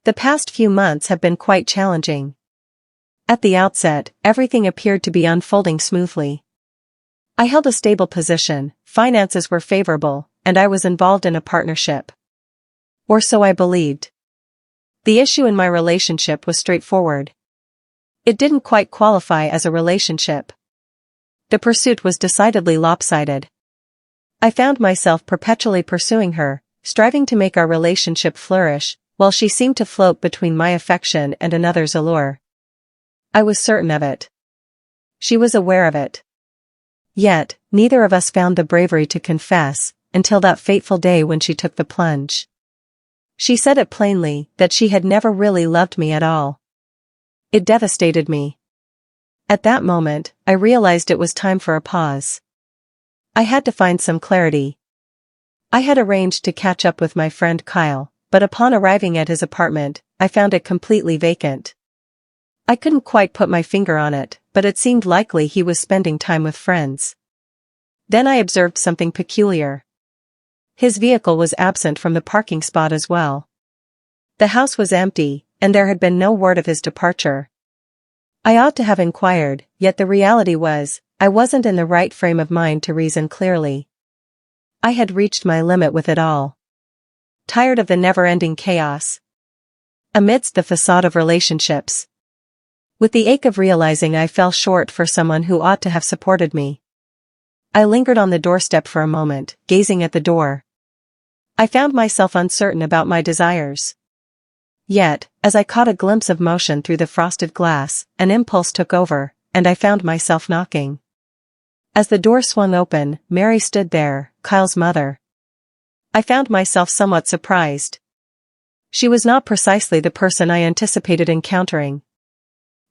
The past few months have been quite challenging. At the outset, everything appeared to be unfolding smoothly. I held a stable position, finances were favorable, and I was involved in a partnership. Or so I believed. The issue in my relationship was straightforward. It didn't quite qualify as a relationship. The pursuit was decidedly lopsided. I found myself perpetually pursuing her, striving to make our relationship flourish, while she seemed to float between my affection and another's allure. I was certain of it. She was aware of it. Yet, neither of us found the bravery to confess, until that fateful day when she took the plunge. She said it plainly, that she had never really loved me at all. It devastated me. At that moment, I realized it was time for a pause. I had to find some clarity. I had arranged to catch up with my friend Kyle, but upon arriving at his apartment, I found it completely vacant. I couldn't quite put my finger on it, but it seemed likely he was spending time with friends. Then I observed something peculiar. His vehicle was absent from the parking spot as well. The house was empty, and there had been no word of his departure. I ought to have inquired, yet the reality was, I wasn't in the right frame of mind to reason clearly. I had reached my limit with it all. Tired of the never-ending chaos. Amidst the facade of relationships. With the ache of realizing I fell short for someone who ought to have supported me. I lingered on the doorstep for a moment, gazing at the door. I found myself uncertain about my desires. Yet, as I caught a glimpse of motion through the frosted glass, an impulse took over, and I found myself knocking. As the door swung open, Mary stood there, Kyle's mother. I found myself somewhat surprised. She was not precisely the person I anticipated encountering.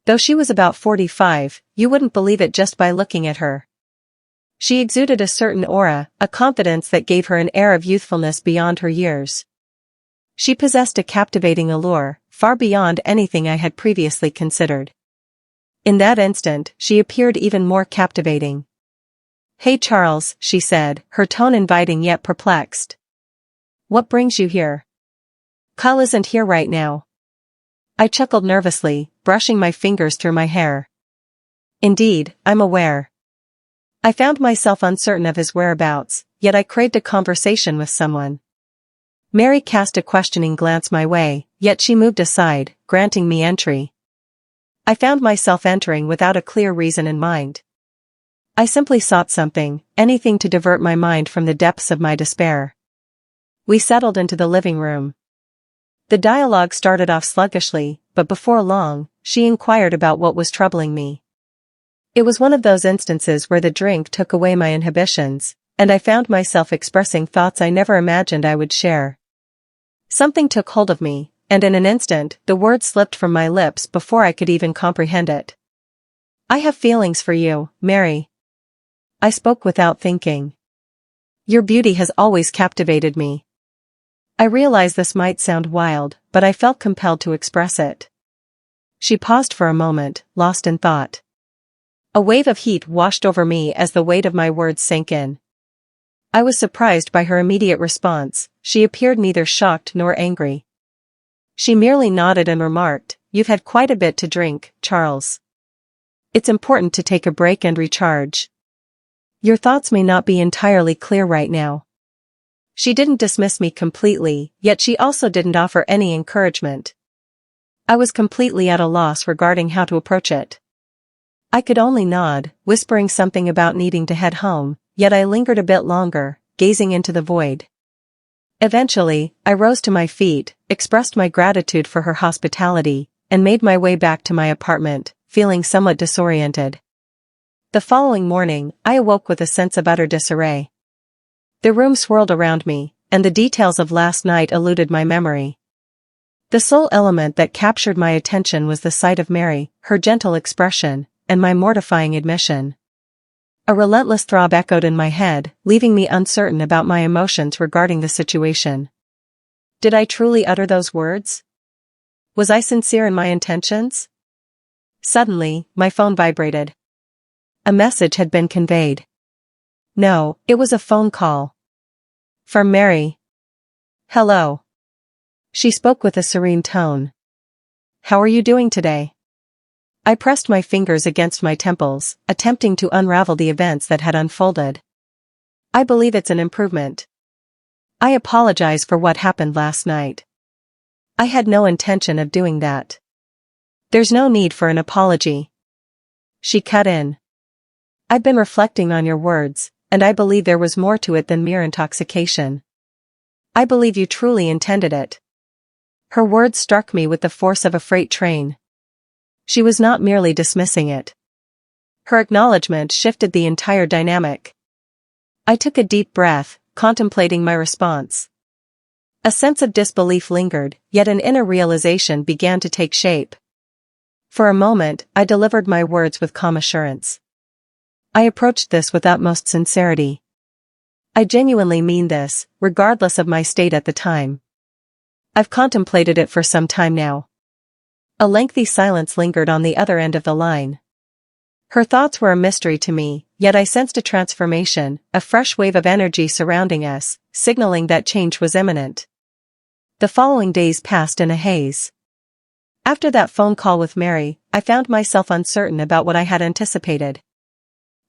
Though she was about 45, you wouldn't believe it just by looking at her. She exuded a certain aura, a confidence that gave her an air of youthfulness beyond her years. She possessed a captivating allure, far beyond anything I had previously considered. In that instant, she appeared even more captivating. "Hey Charles," she said, her tone inviting yet perplexed. "What brings you here?" "Kyle isn't here right now." I chuckled nervously, brushing my fingers through my hair. "Indeed, I'm aware." I found myself uncertain of his whereabouts, yet I craved a conversation with someone. Mary cast a questioning glance my way, yet she moved aside, granting me entry. I found myself entering without a clear reason in mind. I simply sought something, anything to divert my mind from the depths of my despair. We settled into the living room. The dialogue started off sluggishly, but before long, she inquired about what was troubling me. It was one of those instances where the drink took away my inhibitions, and I found myself expressing thoughts I never imagined I would share. Something took hold of me, and in an instant, the word slipped from my lips before I could even comprehend it. "I have feelings for you, Mary." I spoke without thinking. "Your beauty has always captivated me." I realize this might sound wild, but I felt compelled to express it. She paused for a moment, lost in thought. A wave of heat washed over me as the weight of my words sank in. I was surprised by her immediate response. She appeared neither shocked nor angry. She merely nodded and remarked, "You've had quite a bit to drink, Charles. It's important to take a break and recharge. Your thoughts may not be entirely clear right now." She didn't dismiss me completely, yet she also didn't offer any encouragement. I was completely at a loss regarding how to approach it. I could only nod, whispering something about needing to head home, yet I lingered a bit longer, gazing into the void. Eventually, I rose to my feet, expressed my gratitude for her hospitality, and made my way back to my apartment, feeling somewhat disoriented. The following morning, I awoke with a sense of utter disarray. The room swirled around me, and the details of last night eluded my memory. The sole element that captured my attention was the sight of Mary, her gentle expression, and my mortifying admission. A relentless throb echoed in my head, leaving me uncertain about my emotions regarding the situation. Did I truly utter those words? Was I sincere in my intentions? Suddenly, my phone vibrated. A message had been conveyed. No, it was a phone call. From Mary. "Hello. She spoke with a serene tone. How are you doing today? I pressed my fingers against my temples, attempting to unravel the events that had unfolded. I believe it's an improvement. I apologize for what happened last night. I had no intention of doing that. There's no need for an apology. She cut in. I've been reflecting on your words, and I believe there was more to it than mere intoxication. I believe you truly intended it. Her words struck me with the force of a freight train. She was not merely dismissing it. Her acknowledgement shifted the entire dynamic. I took a deep breath, contemplating my response. A sense of disbelief lingered, yet an inner realization began to take shape. For a moment, I delivered my words with calm assurance. I approached this with utmost sincerity. I genuinely mean this, regardless of my state at the time. I've contemplated it for some time now. A lengthy silence lingered on the other end of the line. Her thoughts were a mystery to me, yet I sensed a transformation, a fresh wave of energy surrounding us, signaling that change was imminent. The following days passed in a haze. After that phone call with Mary, I found myself uncertain about what I had anticipated.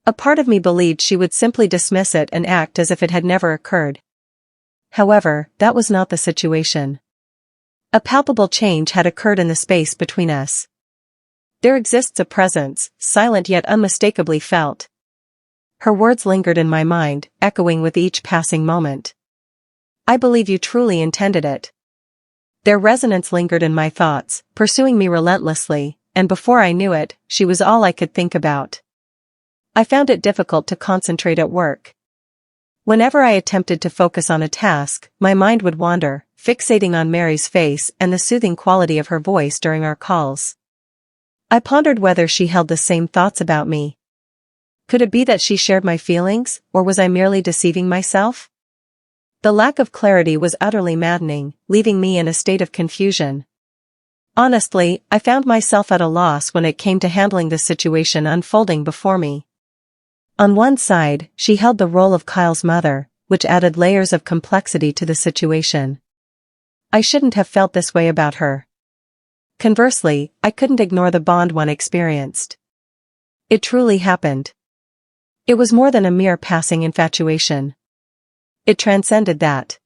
A part of me believed she would simply dismiss it and act as if it had never occurred. However, that was not the situation. A palpable change had occurred in the space between us. There exists a presence, silent yet unmistakably felt. Her words lingered in my mind, echoing with each passing moment. I believe you truly intended it. Their resonance lingered in my thoughts, pursuing me relentlessly, and before I knew it, she was all I could think about. I found it difficult to concentrate at work. Whenever I attempted to focus on a task, my mind would wander, fixating on Mary's face and the soothing quality of her voice during our calls. I pondered whether she held the same thoughts about me. Could it be that she shared my feelings, or was I merely deceiving myself? The lack of clarity was utterly maddening, leaving me in a state of confusion. Honestly, I found myself at a loss when it came to handling the situation unfolding before me. On one side, she held the role of Kyle's mother, which added layers of complexity to the situation. I shouldn't have felt this way about her. Conversely, I couldn't ignore the bond one experienced. It truly happened. It was more than a mere passing infatuation. It transcended that.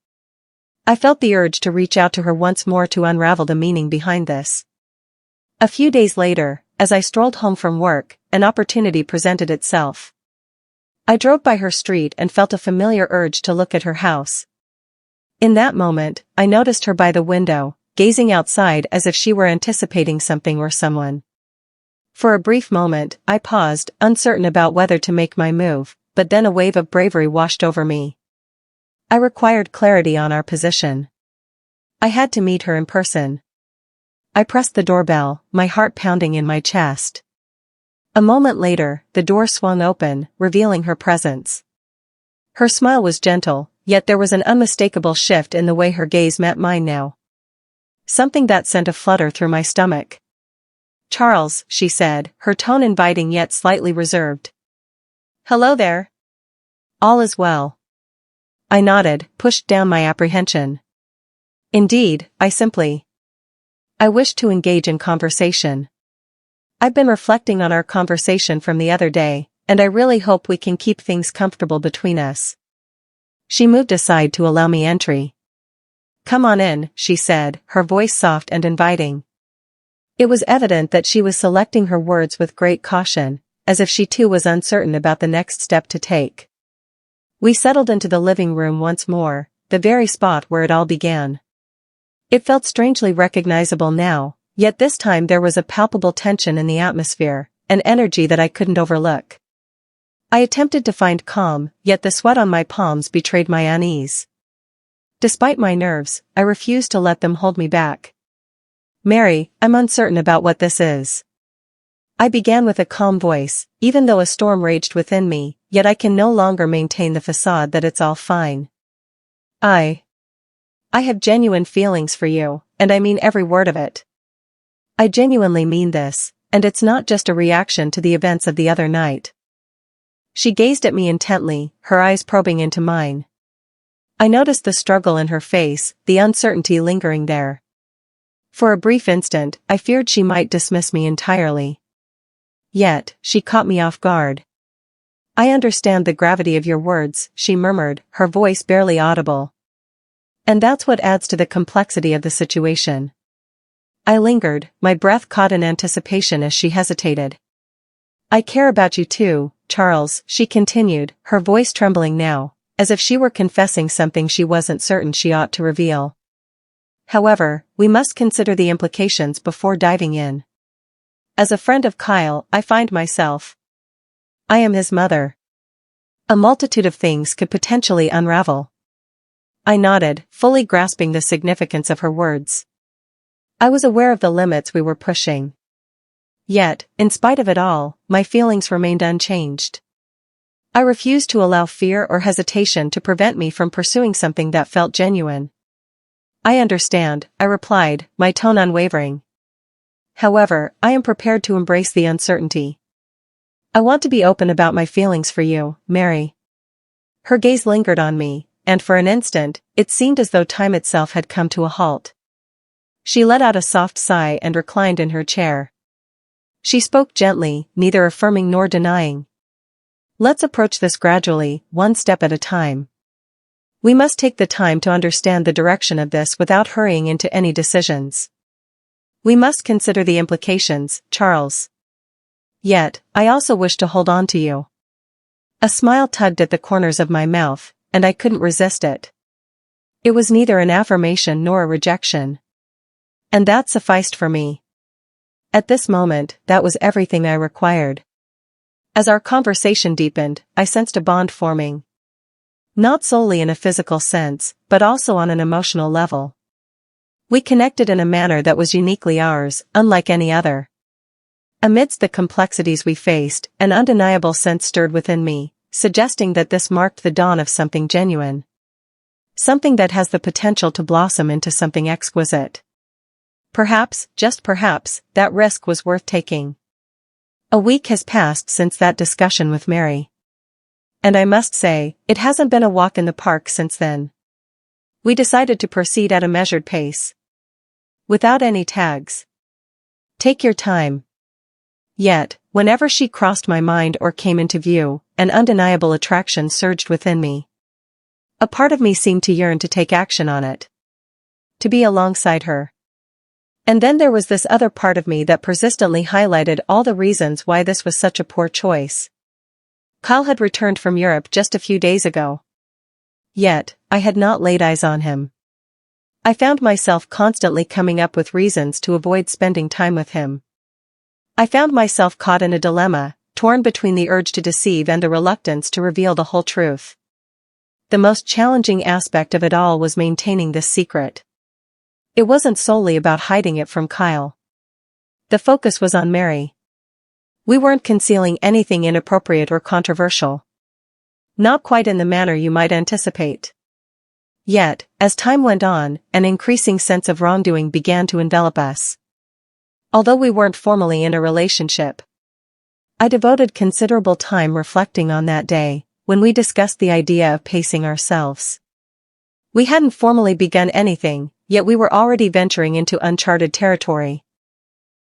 I felt the urge to reach out to her once more to unravel the meaning behind this. A few days later, as I strolled home from work, an opportunity presented itself. I drove by her street and felt a familiar urge to look at her house. In that moment, I noticed her by the window, gazing outside as if she were anticipating something or someone. For a brief moment, I paused, uncertain about whether to make my move, but then a wave of bravery washed over me. I required clarity on our position. I had to meet her in person. I pressed the doorbell, my heart pounding in my chest. A moment later, the door swung open, revealing her presence. Her smile was gentle, yet there was an unmistakable shift in the way her gaze met mine now. Something that sent a flutter through my stomach. "Charles," she said, her tone inviting yet slightly reserved. "Hello there. All is well." I nodded, pushed down my apprehension. "Indeed, I wish to engage in conversation. I've been reflecting on our conversation from the other day, and I really hope we can keep things comfortable between us." She moved aside to allow me entry. "Come on in," she said, her voice soft and inviting. It was evident that she was selecting her words with great caution, as if she too was uncertain about the next step to take. We settled into the living room once more, the very spot where it all began. It felt strangely recognizable now, yet this time there was a palpable tension in the atmosphere, an energy that I couldn't overlook. I attempted to find calm, yet the sweat on my palms betrayed my unease. Despite my nerves, I refused to let them hold me back. "Mary, I'm uncertain about what this is." I began with a calm voice, even though a storm raged within me, yet I can no longer maintain the facade that it's all fine. I have genuine feelings for you, and I mean every word of it. I genuinely mean this, and it's not just a reaction to the events of the other night. She gazed at me intently, her eyes probing into mine. I noticed the struggle in her face, the uncertainty lingering there. For a brief instant, I feared she might dismiss me entirely. Yet, she caught me off guard. "I understand the gravity of your words," she murmured, her voice barely audible. "And that's what adds to the complexity of the situation." I lingered, my breath caught in anticipation as she hesitated. "I care about you too, Charles," she continued, her voice trembling now, as if she were confessing something she wasn't certain she ought to reveal. "However, we must consider the implications before diving in. As a friend of Kyle, I find myself. I am his mother. A multitude of things could potentially unravel." I nodded, fully grasping the significance of her words. I was aware of the limits we were pushing. Yet, in spite of it all, my feelings remained unchanged. I refused to allow fear or hesitation to prevent me from pursuing something that felt genuine. "I understand," I replied, my tone unwavering. "However, I am prepared to embrace the uncertainty. I want to be open about my feelings for you, Mary." Her gaze lingered on me, and for an instant, it seemed as though time itself had come to a halt. She let out a soft sigh and reclined in her chair. She spoke gently, neither affirming nor denying. "Let's approach this gradually, one step at a time. We must take the time to understand the direction of this without hurrying into any decisions. We must consider the implications, Charles. Yet, I also wish to hold on to you." A smile tugged at the corners of my mouth, and I couldn't resist it. It was neither an affirmation nor a rejection. And that sufficed for me. At this moment, that was everything I required. As our conversation deepened, I sensed a bond forming. Not solely in a physical sense, but also on an emotional level. We connected in a manner that was uniquely ours, unlike any other. Amidst the complexities we faced, an undeniable sense stirred within me, suggesting that this marked the dawn of something genuine. Something that has the potential to blossom into something exquisite. Perhaps, just perhaps, that risk was worth taking. A week has passed since that discussion with Mary. And I must say, it hasn't been a walk in the park since then. We decided to proceed at a measured pace. Without any tags. Take your time. Yet, whenever she crossed my mind or came into view, an undeniable attraction surged within me. A part of me seemed to yearn to take action on it. To be alongside her. And then there was this other part of me that persistently highlighted all the reasons why this was such a poor choice. Kyle had returned from Europe just a few days ago. Yet, I had not laid eyes on him. I found myself constantly coming up with reasons to avoid spending time with him. I found myself caught in a dilemma, torn between the urge to deceive and the reluctance to reveal the whole truth. The most challenging aspect of it all was maintaining this secret. It wasn't solely about hiding it from Kyle. The focus was on Mary. We weren't concealing anything inappropriate or controversial. Not quite in the manner you might anticipate. Yet, as time went on, an increasing sense of wrongdoing began to envelop us. Although we weren't formally in a relationship. I devoted considerable time reflecting on that day, when we discussed the idea of pacing ourselves. We hadn't formally begun anything, yet we were already venturing into uncharted territory.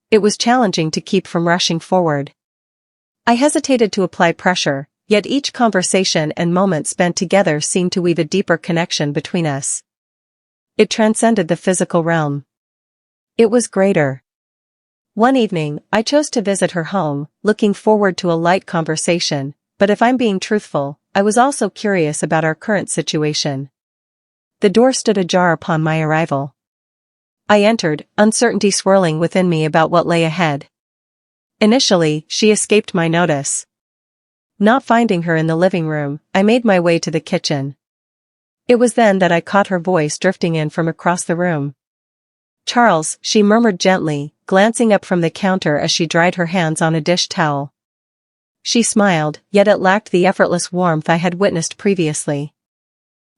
It was challenging to keep from rushing forward. I hesitated to apply pressure, yet each conversation and moment spent together seemed to weave a deeper connection between us. It transcended the physical realm. It was greater. One evening, I chose to visit her home, looking forward to a light conversation, but if I'm being truthful, I was also curious about our current situation. The door stood ajar upon my arrival. I entered, uncertainty swirling within me about what lay ahead. Initially, she escaped my notice. Not finding her in the living room, I made my way to the kitchen. It was then that I caught her voice drifting in from across the room. "Charles," she murmured gently, glancing up from the counter as she dried her hands on a dish towel. She smiled, yet it lacked the effortless warmth I had witnessed previously.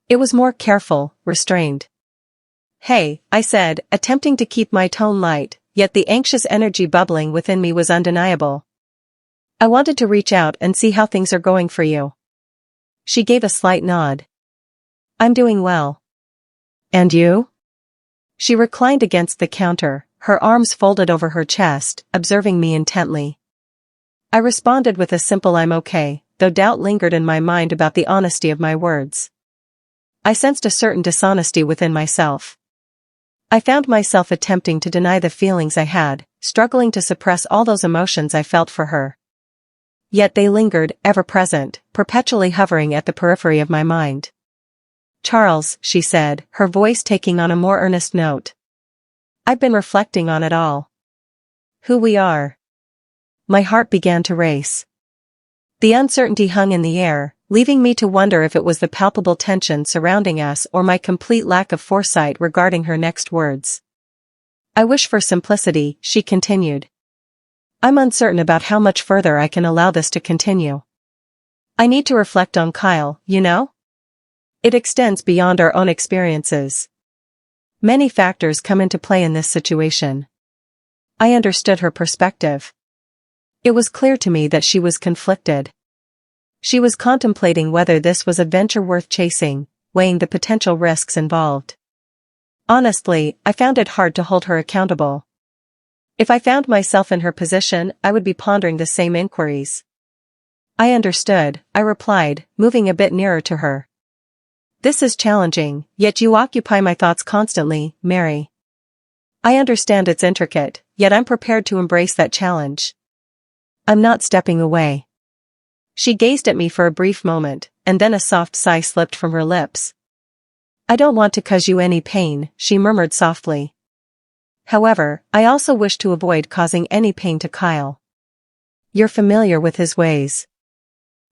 It was more careful, restrained. "Hey," I said, attempting to keep my tone light, yet the anxious energy bubbling within me was undeniable. "I wanted to reach out and see how things are going for you." She gave a slight nod. I'm doing well. And you? She reclined against the counter, her arms folded over her chest, observing me intently. I responded with a simple "I'm okay," though doubt lingered in my mind about the honesty of my words. I sensed a certain dishonesty within myself. I found myself attempting to deny the feelings I had, struggling to suppress all those emotions I felt for her. Yet they lingered, ever present, perpetually hovering at the periphery of my mind. "Charles," she said, her voice taking on a more earnest note. "I've been reflecting on it all. Who we are." My heart began to race. The uncertainty hung in the air, leaving me to wonder if it was the palpable tension surrounding us or my complete lack of foresight regarding her next words. "I wish for simplicity," she continued. "I'm uncertain about how much further I can allow this to continue. I need to reflect on Kyle, you know? It extends beyond our own experiences. Many factors come into play in this situation." I understood her perspective. It was clear to me that she was conflicted. She was contemplating whether this was a venture worth chasing, weighing the potential risks involved. Honestly, I found it hard to hold her accountable. If I found myself in her position, I would be pondering the same inquiries. "I understood," I replied, moving a bit nearer to her. "This is challenging, yet you occupy my thoughts constantly, Mary. I understand it's intricate, yet I'm prepared to embrace that challenge. I'm not stepping away." She gazed at me for a brief moment, and then a soft sigh slipped from her lips. "I don't want to cause you any pain," she murmured softly. "However, I also wish to avoid causing any pain to Kyle. You're familiar with his ways.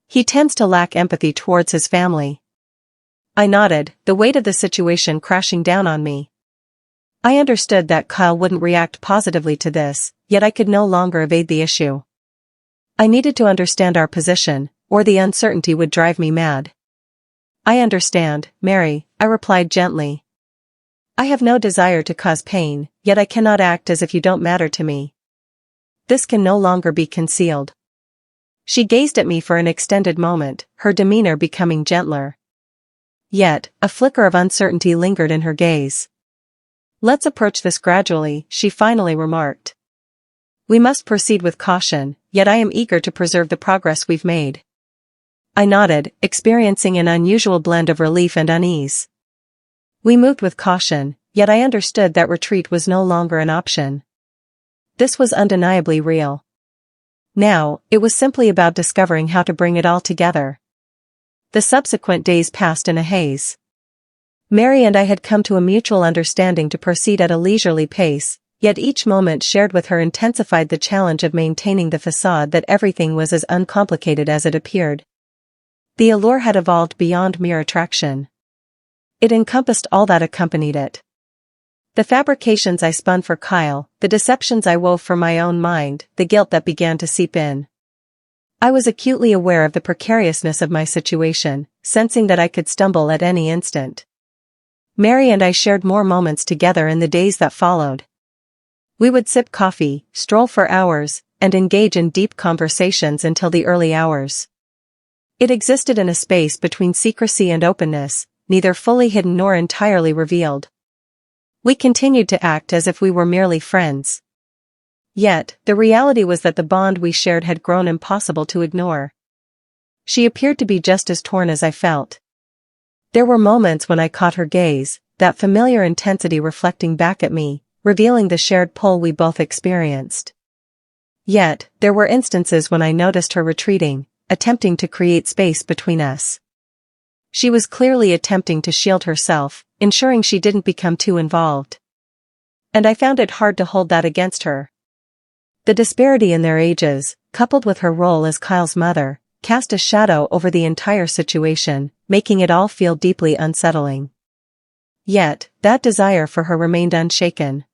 He tends to lack empathy towards his family." I nodded, the weight of the situation crashing down on me. I understood that Kyle wouldn't react positively to this, yet I could no longer evade the issue. I needed to understand our position, or the uncertainty would drive me mad. "I understand, Mary," I replied gently. "I have no desire to cause pain, yet I cannot act as if you don't matter to me. This can no longer be concealed." She gazed at me for an extended moment, her demeanor becoming gentler. Yet, a flicker of uncertainty lingered in her gaze. "Let's approach this gradually," she finally remarked. "We must proceed with caution, yet I am eager to preserve the progress we've made." I nodded, experiencing an unusual blend of relief and unease. We moved with caution, yet I understood that retreat was no longer an option. This was undeniably real. Now, it was simply about discovering how to bring it all together. The subsequent days passed in a haze. Mary and I had come to a mutual understanding to proceed at a leisurely pace, yet each moment shared with her intensified the challenge of maintaining the facade that everything was as uncomplicated as it appeared. The allure had evolved beyond mere attraction. It encompassed all that accompanied it. The fabrications I spun for Kyle, the deceptions I wove for my own mind, the guilt that began to seep in. I was acutely aware of the precariousness of my situation, sensing that I could stumble at any instant. Mary and I shared more moments together in the days that followed. We would sip coffee, stroll for hours, and engage in deep conversations until the early hours. It existed in a space between secrecy and openness, neither fully hidden nor entirely revealed. We continued to act as if we were merely friends. Yet, the reality was that the bond we shared had grown impossible to ignore. She appeared to be just as torn as I felt. There were moments when I caught her gaze, that familiar intensity reflecting back at me, revealing the shared pull we both experienced. Yet, there were instances when I noticed her retreating, attempting to create space between us. She was clearly attempting to shield herself, ensuring she didn't become too involved. And I found it hard to hold that against her. The disparity in their ages, coupled with her role as Kyle's mother, cast a shadow over the entire situation, making it all feel deeply unsettling. Yet, that desire for her remained unshaken.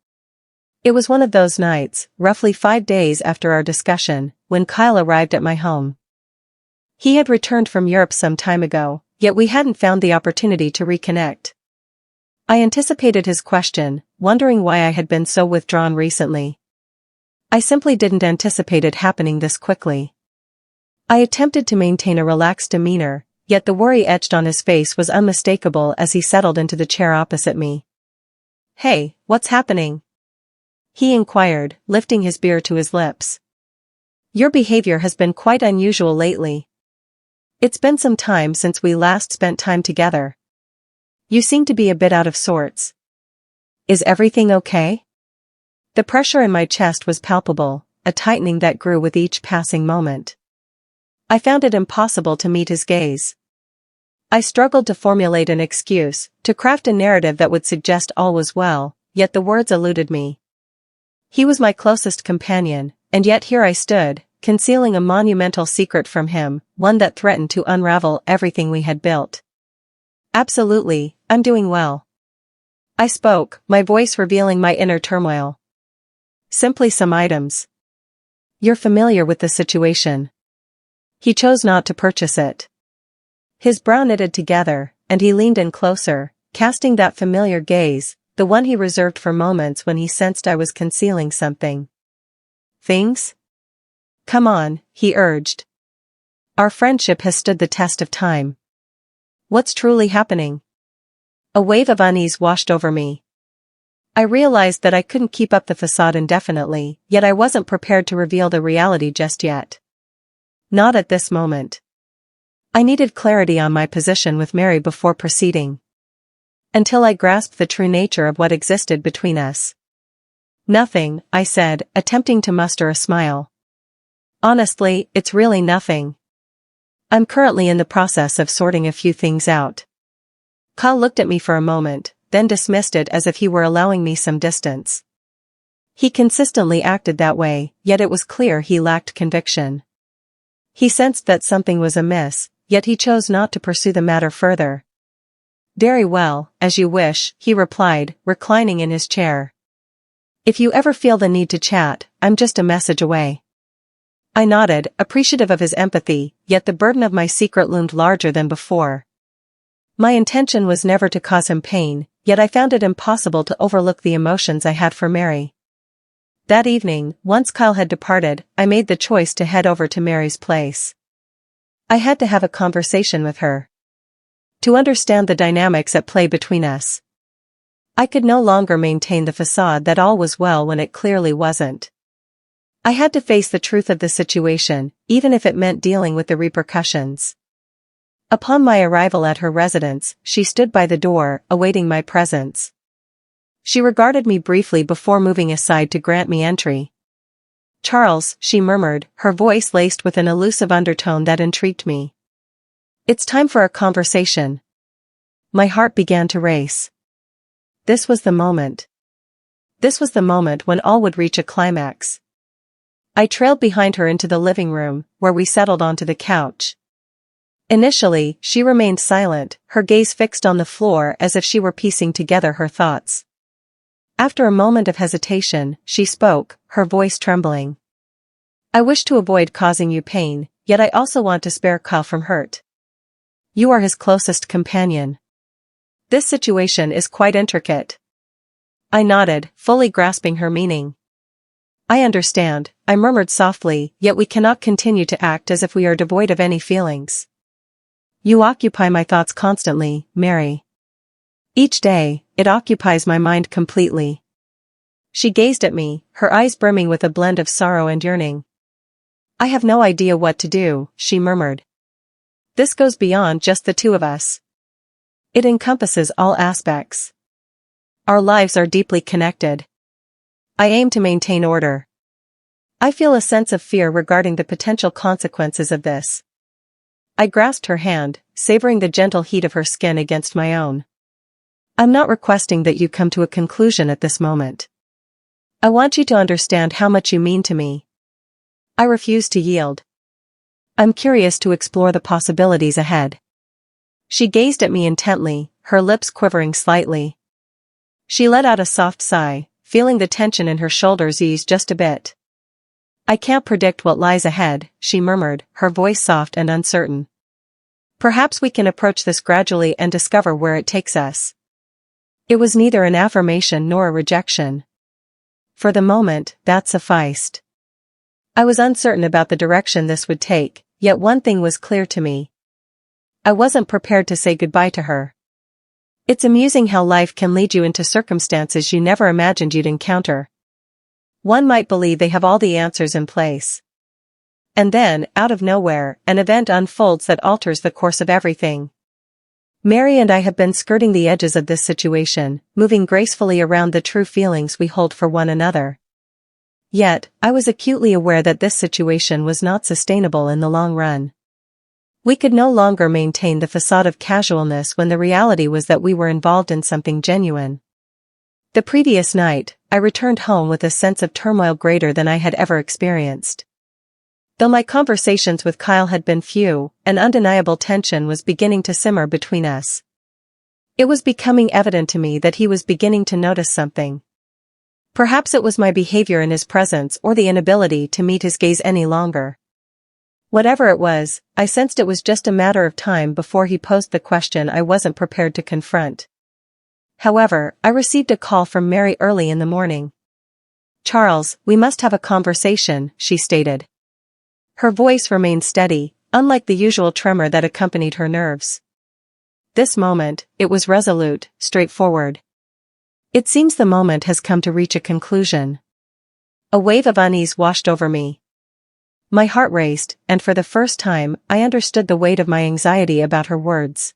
It was one of those nights, roughly 5 days after our discussion, when Kyle arrived at my home. He had returned from Europe some time ago, yet we hadn't found the opportunity to reconnect. I anticipated his question, wondering why I had been so withdrawn recently. I simply didn't anticipate it happening this quickly. I attempted to maintain a relaxed demeanor, yet the worry etched on his face was unmistakable as he settled into the chair opposite me. "Hey, what's happening?" he inquired, lifting his beer to his lips. "Your behavior has been quite unusual lately. It's been some time since we last spent time together. You seem to be a bit out of sorts. Is everything okay?" The pressure in my chest was palpable, a tightening that grew with each passing moment. I found it impossible to meet his gaze. I struggled to formulate an excuse, to craft a narrative that would suggest all was well, yet the words eluded me. He was my closest companion, and yet here I stood, concealing a monumental secret from him, one that threatened to unravel everything we had built. "Absolutely, I'm doing well," I spoke, my voice revealing my inner turmoil. "Simply some items. You're familiar with the situation." He chose not to purchase it. His brow knitted together, and he leaned in closer, casting that familiar gaze, the one he reserved for moments when he sensed I was concealing something. "Things? Come on," he urged. "Our friendship has stood the test of time. What's truly happening?" A wave of unease washed over me. I realized that I couldn't keep up the facade indefinitely, yet I wasn't prepared to reveal the reality just yet. Not at this moment. I needed clarity on my position with Mary before proceeding. Until I grasped the true nature of what existed between us. "Nothing," I said, attempting to muster a smile. "Honestly, it's really nothing. I'm currently in the process of sorting a few things out." Kyle looked at me for a moment, then dismissed it as if he were allowing me some distance. He consistently acted that way, yet it was clear he lacked conviction. He sensed that something was amiss, yet he chose not to pursue the matter further. "Very well, as you wish," he replied, reclining in his chair. "If you ever feel the need to chat, I'm just a message away." I nodded, appreciative of his empathy, yet the burden of my secret loomed larger than before. My intention was never to cause him pain, yet I found it impossible to overlook the emotions I had for Mary. That evening, once Kyle had departed, I made the choice to head over to Mary's place. I had to have a conversation with her. To understand the dynamics at play between us. I could no longer maintain the facade that all was well when it clearly wasn't. I had to face the truth of the situation, even if it meant dealing with the repercussions. Upon my arrival at her residence, she stood by the door, awaiting my presence. She regarded me briefly before moving aside to grant me entry. "Charles," she murmured, her voice laced with an elusive undertone that intrigued me. "It's time for a conversation." My heart began to race. This was the moment. This was the moment when all would reach a climax. I trailed behind her into the living room, where we settled onto the couch. Initially, she remained silent, her gaze fixed on the floor as if she were piecing together her thoughts. After a moment of hesitation, she spoke, her voice trembling. "I wish to avoid causing you pain, yet I also want to spare Kyle from hurt. You are his closest companion. This situation is quite intricate." I nodded, fully grasping her meaning. "I understand," I murmured softly, "yet we cannot continue to act as if we are devoid of any feelings. You occupy my thoughts constantly, Mary. Each day, it occupies my mind completely." She gazed at me, her eyes brimming with a blend of sorrow and yearning. "I have no idea what to do," she murmured. "This goes beyond just the two of us. It encompasses all aspects. Our lives are deeply connected. I aim to maintain order. I feel a sense of fear regarding the potential consequences of this." I grasped her hand, savoring the gentle heat of her skin against my own. "I'm not requesting that you come to a conclusion at this moment. I want you to understand how much you mean to me." I refused to yield. "I'm curious to explore the possibilities ahead." She gazed at me intently, her lips quivering slightly. She let out a soft sigh, feeling the tension in her shoulders ease just a bit. "I can't predict what lies ahead," she murmured, her voice soft and uncertain. "Perhaps we can approach this gradually and discover where it takes us." It was neither an affirmation nor a rejection. For the moment, that sufficed. I was uncertain about the direction this would take, yet one thing was clear to me. I wasn't prepared to say goodbye to her. It's amusing how life can lead you into circumstances you never imagined you'd encounter. One might believe they have all the answers in place. And then, out of nowhere, an event unfolds that alters the course of everything. Mary and I have been skirting the edges of this situation, moving gracefully around the true feelings we hold for one another. Yet, I was acutely aware that this situation was not sustainable in the long run. We could no longer maintain the facade of casualness when the reality was that we were involved in something genuine. The previous night, I returned home with a sense of turmoil greater than I had ever experienced. Though my conversations with Kyle had been few, an undeniable tension was beginning to simmer between us. It was becoming evident to me that he was beginning to notice something. Perhaps it was my behavior in his presence or the inability to meet his gaze any longer. Whatever it was, I sensed it was just a matter of time before he posed the question I wasn't prepared to confront. However, I received a call from Mary early in the morning. "Charles, we must have a conversation," she stated. Her voice remained steady, unlike the usual tremor that accompanied her nerves. This moment, it was resolute, straightforward. "It seems the moment has come to reach a conclusion." A wave of unease washed over me. My heart raced, and for the first time, I understood the weight of my anxiety about her words.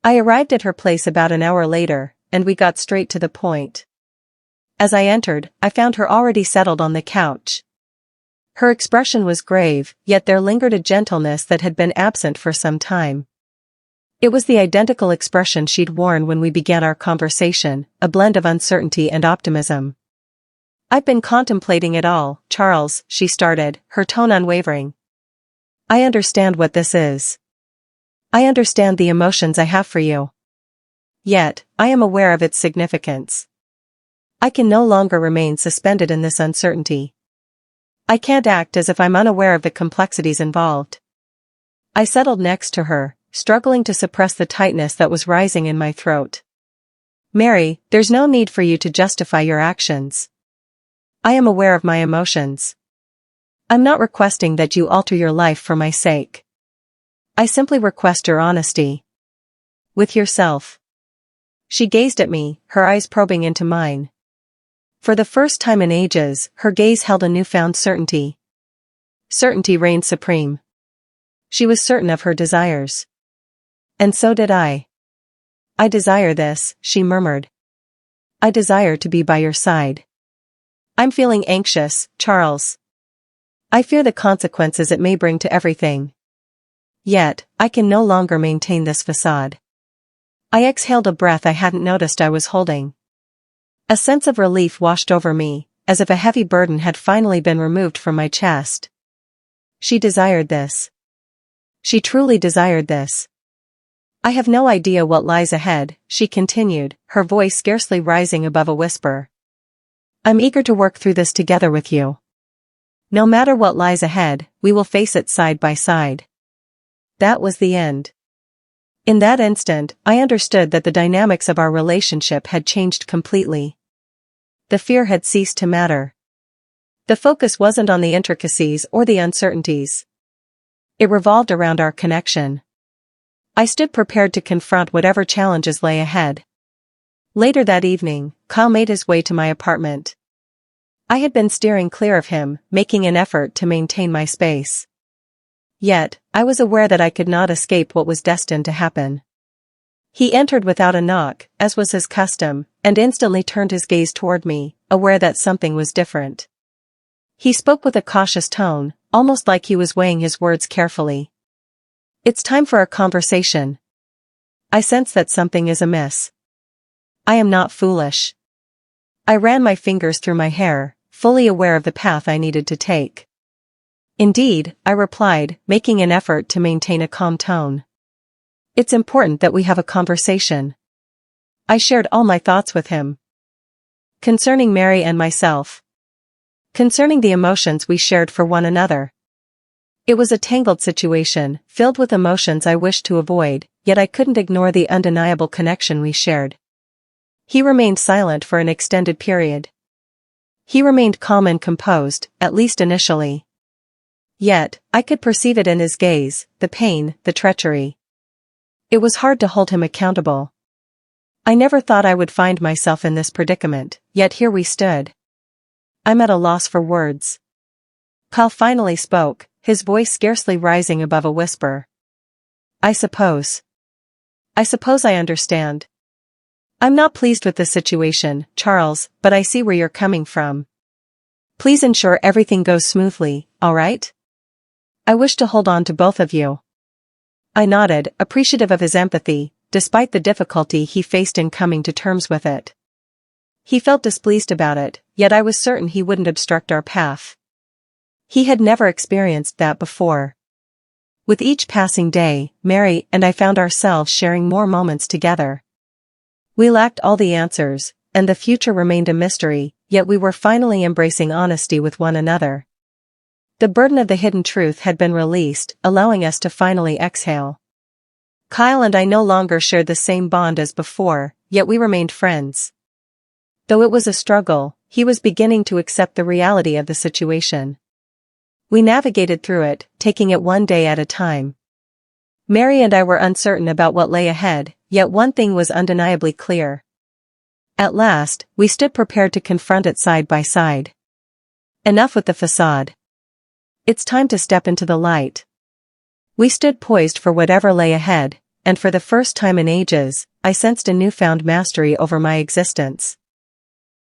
I arrived at her place about an hour later, and we got straight to the point. As I entered, I found her already settled on the couch. Her expression was grave, yet there lingered a gentleness that had been absent for some time. It was the identical expression she'd worn when we began our conversation, a blend of uncertainty and optimism. "I've been contemplating it all, Charles," she started, her tone unwavering. "I understand what this is. I understand the emotions I have for you. Yet, I am aware of its significance. I can no longer remain suspended in this uncertainty. I can't act as if I'm unaware of the complexities involved." I settled next to her, struggling to suppress the tightness that was rising in my throat. "Mary, there's no need for you to justify your actions. I am aware of my emotions. I'm not requesting that you alter your life for my sake. I simply request your honesty. With yourself." She gazed at me, her eyes probing into mine. For the first time in ages, her gaze held a newfound certainty. Certainty reigned supreme. She was certain of her desires. And so did I. "I desire this," she murmured. "I desire to be by your side. I'm feeling anxious, Charles. I fear the consequences it may bring to everything. Yet, I can no longer maintain this facade." I exhaled a breath I hadn't noticed I was holding. A sense of relief washed over me, as if a heavy burden had finally been removed from my chest. She desired this. She truly desired this. "I have no idea what lies ahead," she continued, her voice scarcely rising above a whisper. "I'm eager to work through this together with you. No matter what lies ahead, we will face it side by side." That was the end. In that instant, I understood that the dynamics of our relationship had changed completely. The fear had ceased to matter. The focus wasn't on the intricacies or the uncertainties. It revolved around our connection. I stood prepared to confront whatever challenges lay ahead. Later that evening, Kyle made his way to my apartment. I had been steering clear of him, making an effort to maintain my space. Yet, I was aware that I could not escape what was destined to happen. He entered without a knock, as was his custom, and instantly turned his gaze toward me, aware that something was different. He spoke with a cautious tone, almost like he was weighing his words carefully. "It's time for a conversation. I sense that something is amiss. I am not foolish." I ran my fingers through my hair, fully aware of the path I needed to take. "Indeed," I replied, making an effort to maintain a calm tone. "It's important that we have a conversation." I shared all my thoughts with him. Concerning Mary and myself. Concerning the emotions we shared for one another. It was a tangled situation, filled with emotions I wished to avoid, yet I couldn't ignore the undeniable connection we shared. He remained silent for an extended period. He remained calm and composed, at least initially. Yet, I could perceive it in his gaze, the pain, the treachery. It was hard to hold him accountable. I never thought I would find myself in this predicament, yet here we stood. I'm at a loss for words. Kyle finally spoke, his voice scarcely rising above a whisper. I suppose I understand. I'm not pleased with the situation, Charles, but I see where you're coming from. Please ensure everything goes smoothly, all right? I wish to hold on to both of you. I nodded, appreciative of his empathy, despite the difficulty he faced in coming to terms with it. He felt displeased about it, yet I was certain he wouldn't obstruct our path. He had never experienced that before. With each passing day, Mary and I found ourselves sharing more moments together. We lacked all the answers, and the future remained a mystery, yet we were finally embracing honesty with one another. The burden of the hidden truth had been released, allowing us to finally exhale. Kyle and I no longer shared the same bond as before, yet we remained friends. Though it was a struggle, he was beginning to accept the reality of the situation. We navigated through it, taking it one day at a time. Mary and I were uncertain about what lay ahead, yet one thing was undeniably clear. At last, we stood prepared to confront it side by side. Enough with the facade. It's time to step into the light. We stood poised for whatever lay ahead, and for the first time in ages, I sensed a newfound mastery over my existence.